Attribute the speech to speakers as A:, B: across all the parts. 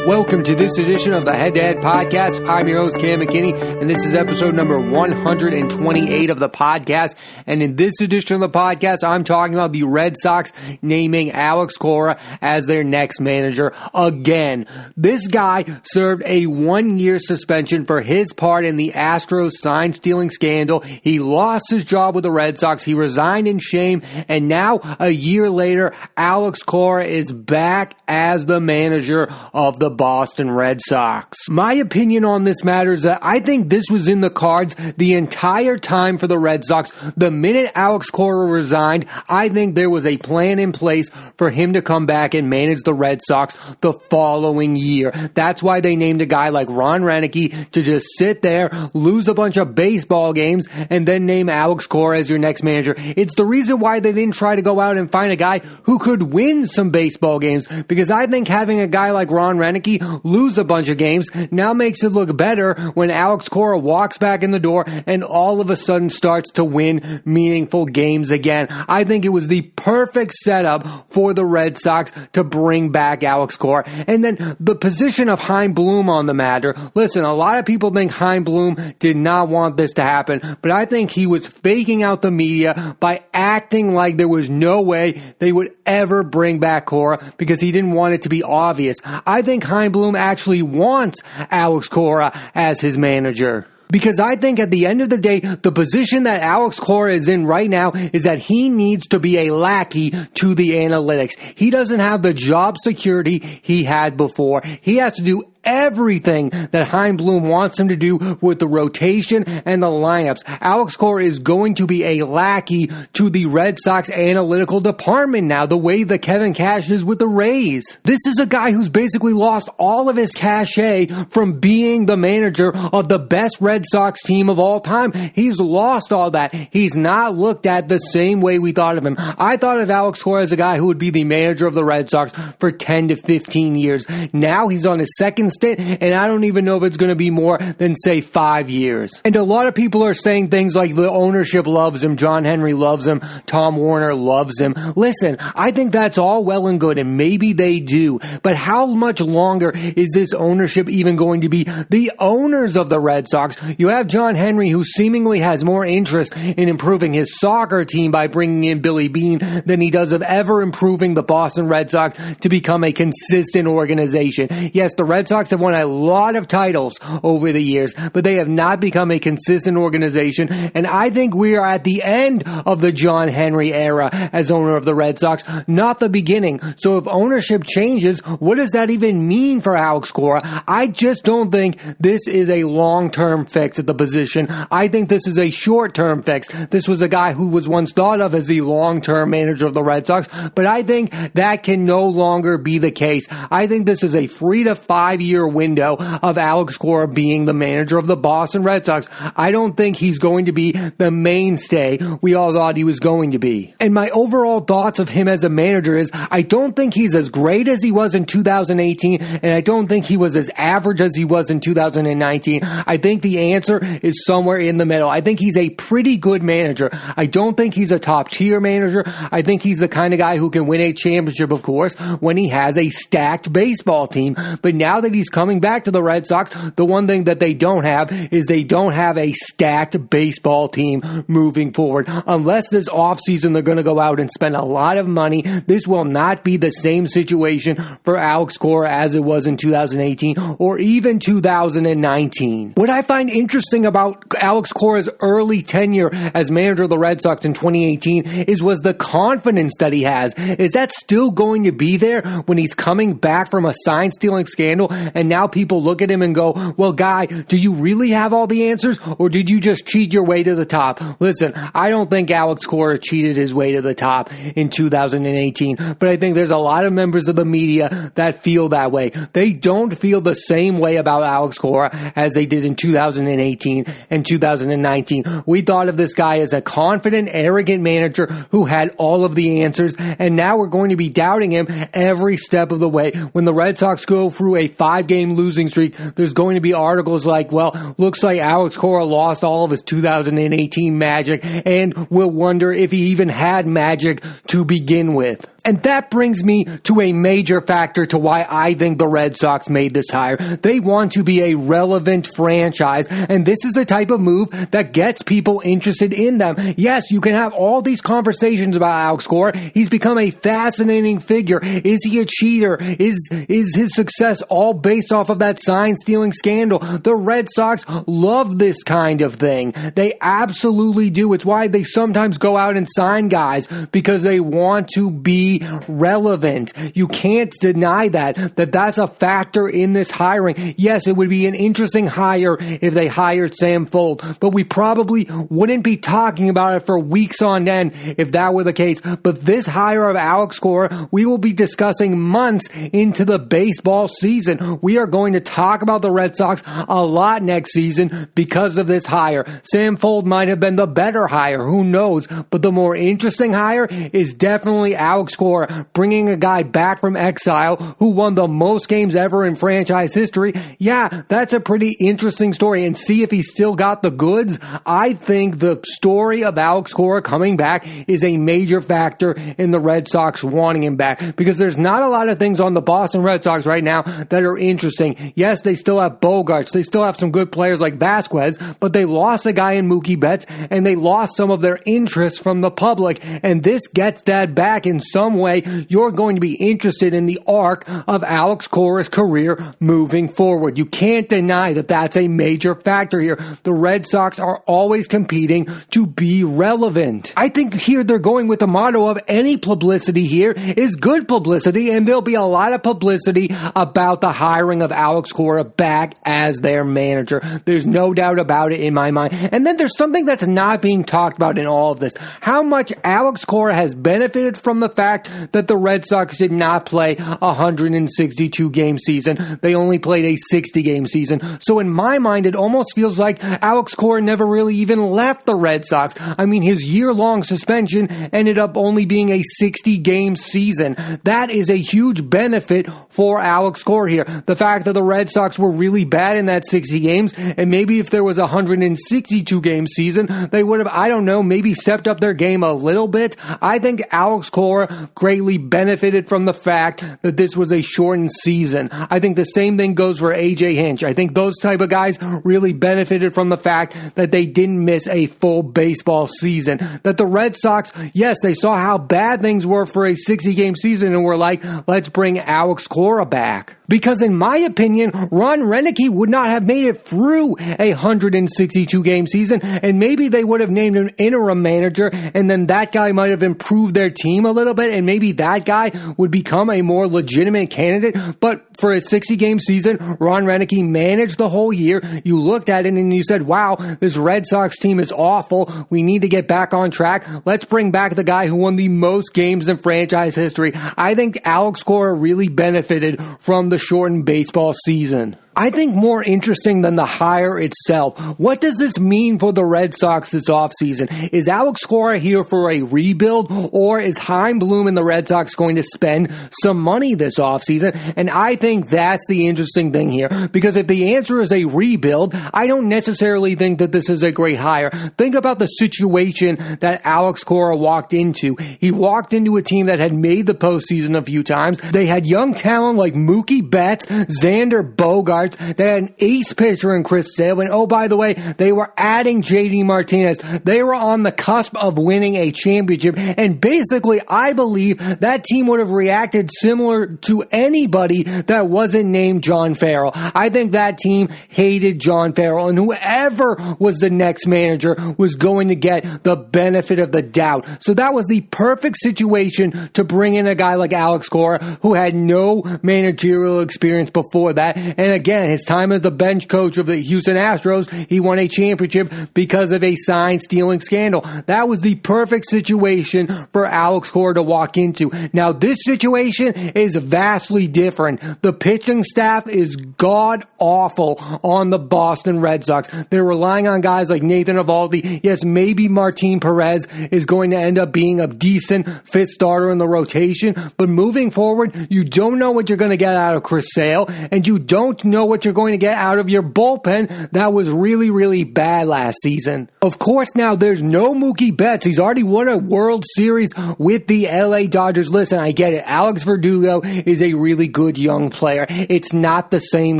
A: Welcome to this edition of the Head to Head Podcast. I'm your host, Cam McKinney, and this is episode number 128 of the podcast. And in this edition of the podcast, I'm talking about the Red Sox naming Alex Cora as their next manager again. This guy served a 1-year suspension for his part in the Astros sign-stealing scandal. He lost his job with the Red Sox. He resigned in shame, and now, a year later, Alex Cora is back as the manager of the Boston Red Sox. My opinion on this matter is that I think this was in the cards the entire time for the Red Sox. The minute Alex Cora resigned, I think there was a plan in place for him to come back and manage the Red Sox the following year. That's why they named a guy like Ron Roenicke to just sit there, lose a bunch of baseball games, and then name Alex Cora as your next manager. It's the reason why they didn't try to go out and find a guy who could win some baseball games, because I think having a guy like Ron Roenicke lose a bunch of games now makes it look better when Alex Cora walks back in the door and all of a sudden starts to win meaningful games again. I think it was the perfect setup for the Red Sox to bring back Alex Cora. And then the position of Chaim Bloom on the matter. Listen, a lot of people think Chaim Bloom did not want this to happen, but I think he was faking out the media by acting like there was no way they would ever bring back Cora because he didn't want it to be obvious. I think Chaim Bloom actually wants Alex Cora as his manager. Because I think at the end of the day, the position that Alex Cora is in right now is that he needs to be a lackey to the analytics. He doesn't have the job security he had before. He has to do everything that Chaim Bloom wants him to do with the rotation and the lineups. Alex Cora is going to be a lackey to the Red Sox analytical department now, the way that Kevin Cash is with the Rays. This is a guy who's basically lost all of his cachet from being the manager of the best Red Sox team of all time. He's lost all that. He's not looked at the same way we thought of him. I thought of Alex Cora as a guy who would be the manager of the Red Sox for 10 to 15 years. Now he's on his second stint, and I don't even know if it's going to be more than, say, 5 years. And a lot of people are saying things like the ownership loves him, John Henry loves him, Tom Warner loves him. Listen, I think that's all well and good, and maybe they do, but how much longer is this ownership even going to be the owners of the Red Sox? You have John Henry, who seemingly has more interest in improving his soccer team by bringing in Billy Beane than he does of ever improving the Boston Red Sox to become a consistent organization. Yes, the Red Sox have won a lot of titles over the years, but they have not become a consistent organization, and I think we are at the end of the John Henry era as owner of the Red Sox, not the beginning. So if ownership changes, what does that even mean for Alex Cora? I just don't think this is a long-term fix at the position. I think this is a short-term fix. This was a guy who was once thought of as the long-term manager of the Red Sox, but I think that can no longer be the case. I think this is a 3 to 5 year window of Alex Cora being the manager of the Boston Red Sox. I don't think he's going to be the mainstay we all thought he was going to be. And my overall thoughts of him as a manager is I don't think he's as great as he was in 2018, and I don't think he was as average as he was in 2019. I think the answer is somewhere in the middle. I think he's a pretty good manager. I don't think he's a top tier manager. I think he's the kind of guy who can win a championship, of course, when he has a stacked baseball team. But now that he's coming back to the Red Sox, the one thing that they don't have is they don't have a stacked baseball team moving forward. Unless this offseason they're going to go out and spend a lot of money, this will not be the same situation for Alex Cora as it was in 2018 or even 2019. What I find interesting about Alex Cora's early tenure as manager of the Red Sox in 2018 was the confidence that he has. Is that still going to be there when he's coming back from a sign-stealing scandal and now people look at him and go, well, guy, do you really have all the answers, or did you just cheat your way to the top? Listen, I don't think Alex Cora cheated his way to the top in 2018, but I think there's a lot of members of the media that feel that way. They don't feel the same way about Alex Cora as they did in 2018 and 2019. We thought of this guy as a confident, arrogant manager who had all of the answers, and now we're going to be doubting him every step of the way. When the Red Sox go through a 5-game losing streak, there's going to be articles like, well, looks like Alex Cora lost all of his 2018 magic, and we'll wonder if he even had magic to begin with. And that brings me to a major factor to why I think the Red Sox made this hire. They want to be a relevant franchise, and this is the type of move that gets people interested in them. Yes, you can have all these conversations about Alex Cora. He's become a fascinating figure. Is he a cheater? Is his success all based off of that sign-stealing scandal? The Red Sox love this kind of thing. They absolutely do. It's why they sometimes go out and sign guys, because they want to be relevant. You can't deny that's a factor in this hiring. Yes, it would be an interesting hire if they hired Sam Fuld, but we probably wouldn't be talking about it for weeks on end if that were the case. But this hire of Alex Cora, we will be discussing months into the baseball season. We are going to talk about the Red Sox a lot next season because of this hire. Sam Fuld might have been the better hire, who knows? But the more interesting hire is definitely Alex Cora, bringing a guy back from exile who won the most games ever in franchise history. Yeah, that's a pretty interesting story, and see if he still got the goods. I think the story of Alex Cora coming back is a major factor in the Red Sox wanting him back, because there's not a lot of things on the Boston Red Sox right now that are interesting. Yes, they still have Bogarts, they still have some good players like Vasquez, but they lost a guy in Mookie Betts, and they lost some of their interest from the public, and this gets that back in some way. You're going to be interested in the arc of Alex Cora's career moving forward. You can't deny that that's a major factor here. The Red Sox are always competing to be relevant. I think here they're going with the motto of any publicity here is good publicity, and there'll be a lot of publicity about the hiring of Alex Cora back as their manager. There's no doubt about it in my mind. And then there's something that's not being talked about in all of this. How much Alex Cora has benefited from the fact that the Red Sox did not play a 162-game season. They only played a 60-game season. So in my mind, it almost feels like Alex Cora never really even left the Red Sox. I mean, his year-long suspension ended up only being a 60-game season. That is a huge benefit for Alex Cora here. The fact that the Red Sox were really bad in that 60 games, and maybe if there was a 162-game season, they would have, I don't know, maybe stepped up their game a little bit. I think Alex Cora greatly benefited from the fact that this was a shortened season. I think the same thing goes for AJ Hinch. I think those type of guys really benefited from the fact that they didn't miss a full baseball season. That the Red Sox, yes, they saw how bad things were for a 60-game season and were like, let's bring Alex Cora back. Because in my opinion, Ron Renneke would not have made it through a 162-game season, and maybe they would have named an interim manager, and then that guy might have improved their team a little bit, and maybe that guy would become a more legitimate candidate. But for a 60-game season, Ron Renneke managed the whole year. You looked at it and you said, wow, this Red Sox team is awful. We need to get back on track. Let's bring back the guy who won the most games in franchise history. I think Alex Cora really benefited from the shortened baseball season. I think more interesting than the hire itself, what does this mean for the Red Sox this offseason? Is Alex Cora here for a rebuild, or is Chaim Bloom and the Red Sox going to spend some money this offseason? And I think that's the interesting thing here, because if the answer is a rebuild, I don't necessarily think that this is a great hire. Think about the situation that Alex Cora walked into. He walked into a team that had made the postseason a few times. They had young talent like Mookie Betts, Xander Bogaerts. They had an ace pitcher in Chris Sale, and oh, by the way, they were adding JD Martinez. They were on the cusp of winning a championship, and basically, I believe that team would have reacted similar to anybody that wasn't named John Farrell. I think that team hated John Farrell, and whoever was the next manager was going to get the benefit of the doubt. So that was the perfect situation to bring in a guy like Alex Cora, who had no managerial experience before that, and again, his time as the bench coach of the Houston Astros, he won a championship because of a sign-stealing scandal. That was the perfect situation for Alex Cora to walk into. Now, this situation is vastly different. The pitching staff is god-awful on the Boston Red Sox. They're relying on guys like Nathan Eovaldi. Yes, maybe Martin Perez is going to end up being a decent fifth starter in the rotation, but moving forward, you don't know what you're going to get out of Chris Sale, and you don't know know what you're going to get out of your bullpen that was really, really bad last season. Of course, now there's no Mookie Betts. He's already won a World Series with the LA Dodgers. Listen, I get it. Alex Verdugo is a really good young player. It's not the same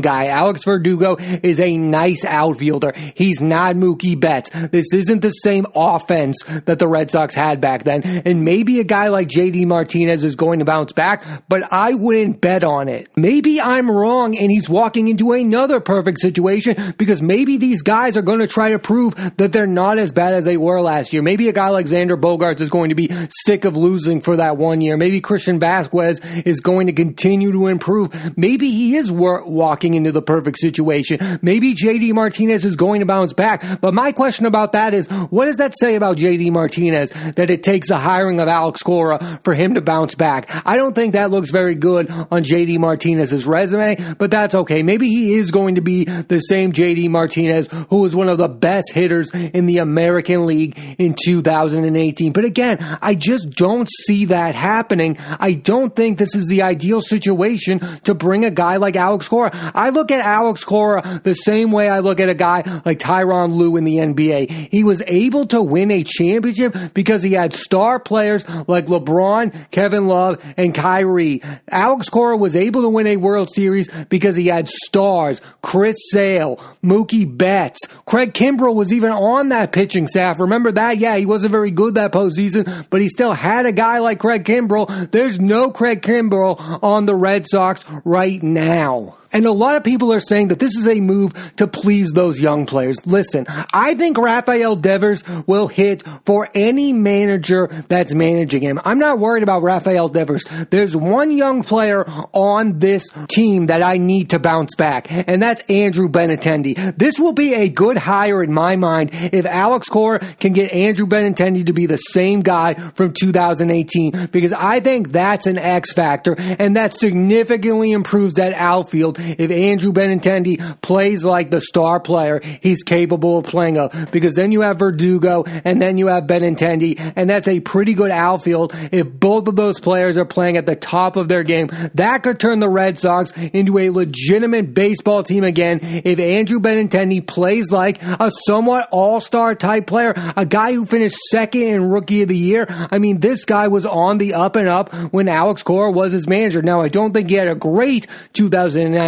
A: guy. Alex Verdugo is a nice outfielder. He's not Mookie Betts. This isn't the same offense that the Red Sox had back then. And maybe a guy like JD Martinez is going to bounce back, but I wouldn't bet on it. Maybe I'm wrong and he's walking into another perfect situation because maybe these guys are going to try to prove that they're not as bad as they were last year. Maybe a guy like Xander Bogaerts is going to be sick of losing for that 1 year. Maybe Christian Vasquez is going to continue to improve. Maybe he is walking into the perfect situation. Maybe JD Martinez is going to bounce back. But my question about that is, what does that say about JD Martinez that it takes the hiring of Alex Cora for him to bounce back? I don't think that looks very good on JD Martinez's resume, but that's okay. Maybe he is going to be the same JD Martinez who was one of the best hitters in the American League in 2018. But again, I just don't see that happening. I don't think this is the ideal situation to bring a guy like Alex Cora. I look at Alex Cora the same way I look at a guy like Tyronn Lue in the NBA. He was able to win a championship because he had star players like LeBron, Kevin Love, and Kyrie. Alex Cora was able to win a World Series because he had stars, Chris Sale, Mookie Betts. Craig Kimbrell was even on that pitching staff. Remember that? Yeah, he wasn't very good that postseason, but he still had a guy like Craig Kimbrell. There's no Craig Kimbrell on the Red Sox right now. And a lot of people are saying that this is a move to please those young players. Listen, I think Rafael Devers will hit for any manager that's managing him. I'm not worried about Rafael Devers. There's one young player on this team that I need to bounce back, and that's Andrew Benintendi. This will be a good hire in my mind if Alex Cora can get Andrew Benintendi to be the same guy from 2018, because I think that's an X factor, and that significantly improves that outfield if Andrew Benintendi plays like the star player he's capable of playing of, because then you have Verdugo and then you have Benintendi, and that's a pretty good outfield if both of those players are playing at the top of their game. That could turn the Red Sox into a legitimate baseball team again if Andrew Benintendi plays like a somewhat all-star type player, a guy who finished second in Rookie of the Year. I mean, this guy was on the up and up when Alex Cora was his manager. Now, I don't think he had a great 2019,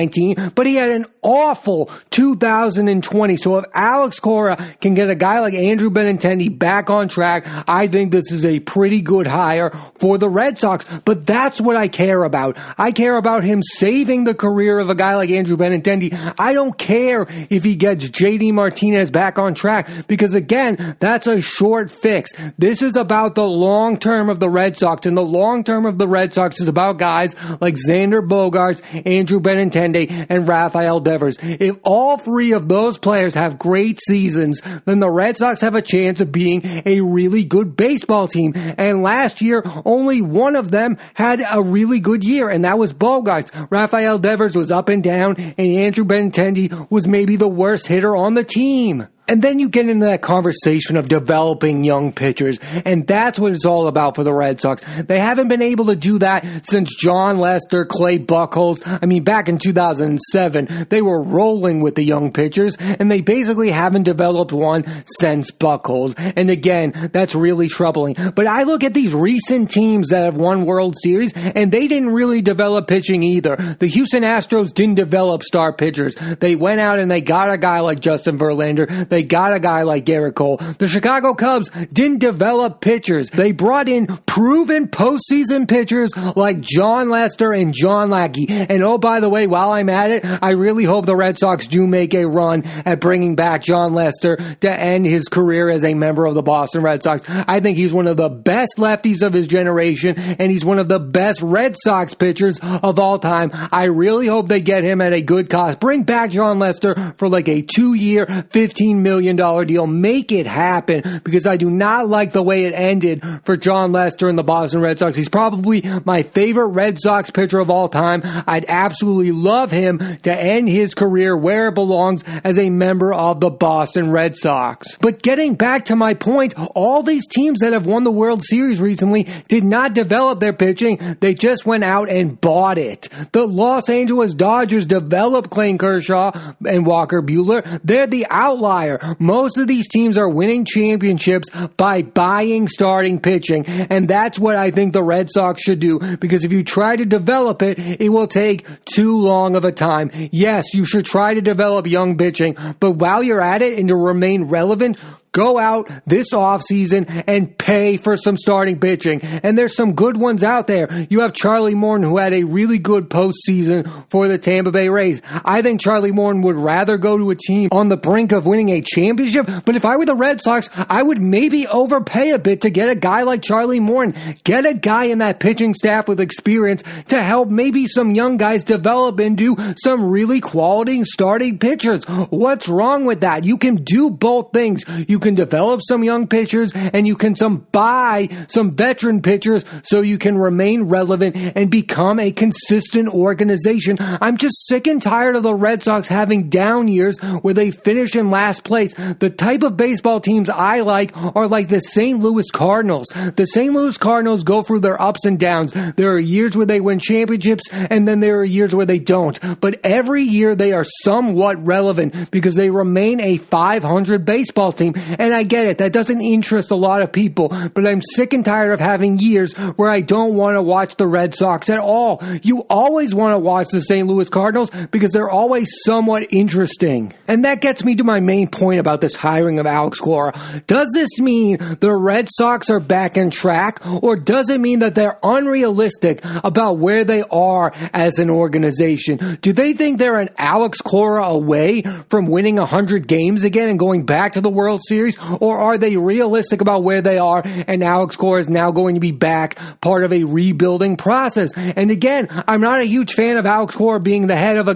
A: but he had an awful 2020. So if Alex Cora can get a guy like Andrew Benintendi back on track, I think this is a pretty good hire for the Red Sox. But that's what I care about. I care about him saving the career of a guy like Andrew Benintendi. I don't care if he gets JD Martinez back on track, because again, that's a short fix. This is about the long term of the Red Sox, and the long term of the Red Sox is about guys like Xander Bogaerts, Andrew Benintendi, and Rafael Devers. If all three of those players have great seasons, then the Red Sox have a chance of being a really good baseball team. And last year, only one of them had a really good year, and that was Bogaerts. Rafael Devers was up and down, and Andrew Benintendi was maybe the worst hitter on the team. And then you get into that conversation of developing young pitchers, and that's what it's all about for the Red Sox. They haven't been able to do that since John Lester, Clay Buchholz. I mean, back in 2007, they were rolling with the young pitchers, and they basically haven't developed one since Buchholz. And again, that's really troubling. But I look at these recent teams that have won World Series, and they didn't really develop pitching either. The Houston Astros didn't develop star pitchers. They went out and they got a guy like Justin Verlander. They got a guy like Garrett Cole. The Chicago Cubs didn't develop pitchers. They brought in proven postseason pitchers like John Lester and John Lackey. And oh, by the way, while I'm at it, I really hope the Red Sox do make a run at bringing back John Lester to end his career as a member of the Boston Red Sox. I think he's one of the best lefties of his generation, and he's one of the best Red Sox pitchers of all time. I really hope they get him at a good cost. Bring back John Lester for like a 2-year, $15 million million deal. Make it happen, because I do not like the way it ended for Jon Lester and the Boston Red Sox. He's probably my favorite Red Sox pitcher of all time. I'd absolutely love him to end his career where it belongs, as a member of the Boston Red Sox. But getting back to my point, all these teams that have won the World Series recently did not develop their pitching. They just went out and bought it. The Los Angeles Dodgers developed Clayton Kershaw and Walker Buehler. They're the outlier. Most of these teams are winning championships by buying starting pitching, and that's what I think the Red Sox should do, because if you try to develop it, it will take too long of a time. Yes, you should try to develop young pitching, but while you're at it and to remain relevant, go out this offseason and pay for some starting pitching. And there's some good ones out there. You have Charlie Morton, who had a really good postseason for the Tampa Bay Rays. I think Charlie Morton would rather go to a team on the brink of winning a championship. But if I were the Red Sox, I would maybe overpay a bit to get a guy like Charlie Morton. Get a guy in that pitching staff with experience to help maybe some young guys develop into some really quality starting pitchers. What's wrong with that? You can do both things. You can develop some young pitchers, and you can buy some veteran pitchers so you can remain relevant and become a consistent organization. I'm just sick and tired of the Red Sox having down years where they finish in last place. The type of baseball teams I like are like the St. Louis Cardinals. The St. Louis Cardinals go through their ups and downs. There are years where they win championships, and then there are years where they don't. But every year they are somewhat relevant because they remain a 500 baseball team. And I get it, that doesn't interest a lot of people, but I'm sick and tired of having years where I don't want to watch the Red Sox at all. You always want to watch the St. Louis Cardinals because they're always somewhat interesting. And that gets me to my main point about this hiring of Alex Cora. Does this mean the Red Sox are back on track, or does it mean that they're unrealistic about where they are as an organization? Do they think they're an Alex Cora away from winning 100 games again and going back to the World Series? Or are they realistic about where they are, and Alex Cora is now going to be back, part of a rebuilding process? And again, I'm not a huge fan of Alex Cora being the head of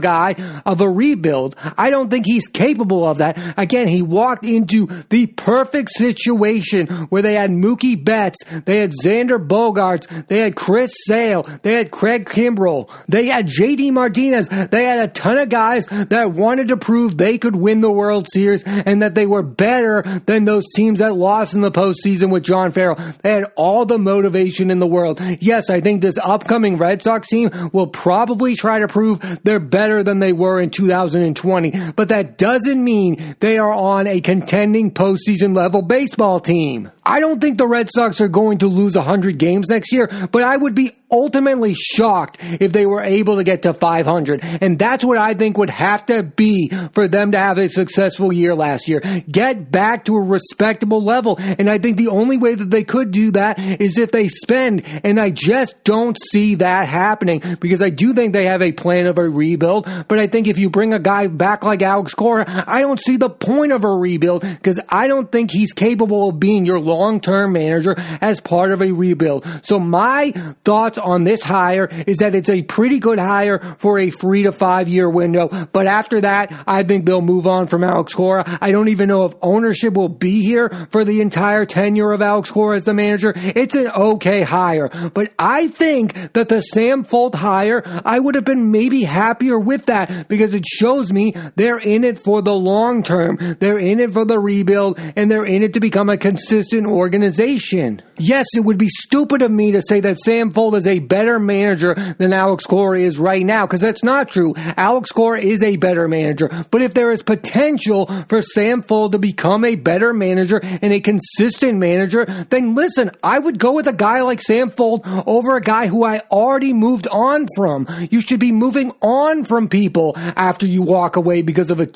A: a rebuild. I don't think he's capable of that. Again, he walked into the perfect situation where they had Mookie Betts, they had Xander Bogaerts, they had Chris Sale, they had Craig Kimbrell, they had JD Martinez, they had a ton of guys that wanted to prove they could win the World Series and that they were better than those teams that lost in the postseason with John Farrell. They had all the motivation in the world. Yes, I think this upcoming Red Sox team will probably try to prove they're better than they were in 2020, but that doesn't mean they are on a contending postseason level baseball team. I don't think the Red Sox are going to lose 100 games next year, but I would be ultimately shocked if they were able to get to 500. And that's what I think would have to be for them to have a successful year last year. Get back to a respectable level. And I think the only way that they could do that is if they spend. And I just don't see that happening, because I do think they have a plan of a rebuild. But I think if you bring a guy back like Alex Cora, I don't see the point of a rebuild, because I don't think he's capable of being your long-term manager as part of a rebuild. So my thoughts on this hire is that it's a pretty good hire for a 3 to 5 year window. But after that, I think they'll move on from Alex Cora. I don't even know if ownership will be here for the entire tenure of Alex Cora as the manager. It's an okay hire. But I think that the Sam Fuld hire, I would have been maybe happier with that, because it shows me they're in it for the long term. They're in it for the rebuild, and they're in it to become a consistent organization. Yes, it would be stupid of me to say that Sam Fuld is a better manager than Alex Cora is right now, because that's not true. Alex Cora is a better manager. But if there is potential for Sam Fuld to become a better manager and a consistent manager, then listen, I would go with a guy like Sam Fuld over a guy who I already moved on from. You should be moving on from people after you walk away because of a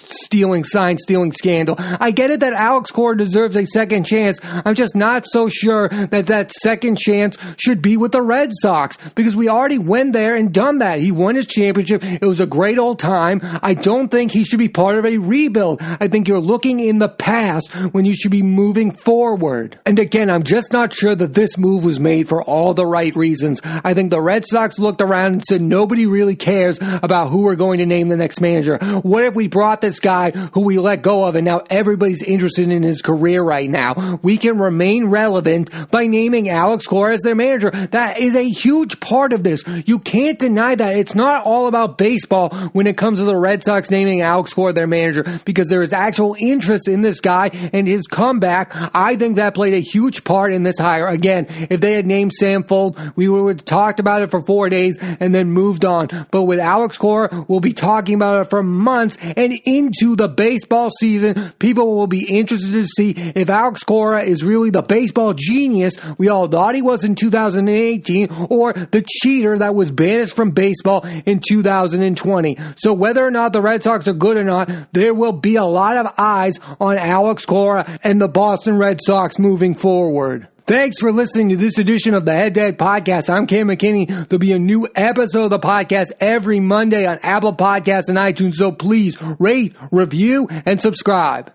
A: sign stealing scandal. I get it that Alex Cora deserves a second chance. I'm just not so sure that second chance should be with the Red Sox, because we already went there and done that. He won his championship. It was a great old time. I don't think he should be part of a rebuild. I think you're looking in the past when you should be moving forward. And again, I'm just not sure that this move was made for all the right reasons. I think the Red Sox looked around and said, nobody really cares about who we're going to name the next manager. What if we brought this guy who we let go of and now everybody's interested in his career right now? We can remain relevant by naming Alex Cora as their manager. That is a huge part of this. You can't deny that. It's not all about baseball when it comes to the Red Sox naming Alex Cora their manager, because there is actual interest in this guy and his comeback. I think that played a huge part in this hire. Again, if they had named Sam Fold, we would have talked about it for 4 days and then moved on. But with Alex Cora, we'll be talking about it for months, and into the baseball season, people will be interested to see if Alex Cora is really the baseball genius we all thought he was in 2018, or the cheater that was banished from baseball in 2020. So whether or not the Red Sox are good or not, there will be a lot of eyes on Alex Cora and the Boston Red Sox moving forward. Thanks for listening to this edition of the Head Dad Podcast. I'm Cam McKinney. There'll be a new episode of the podcast every Monday on Apple Podcasts and iTunes, so please rate, review, and subscribe.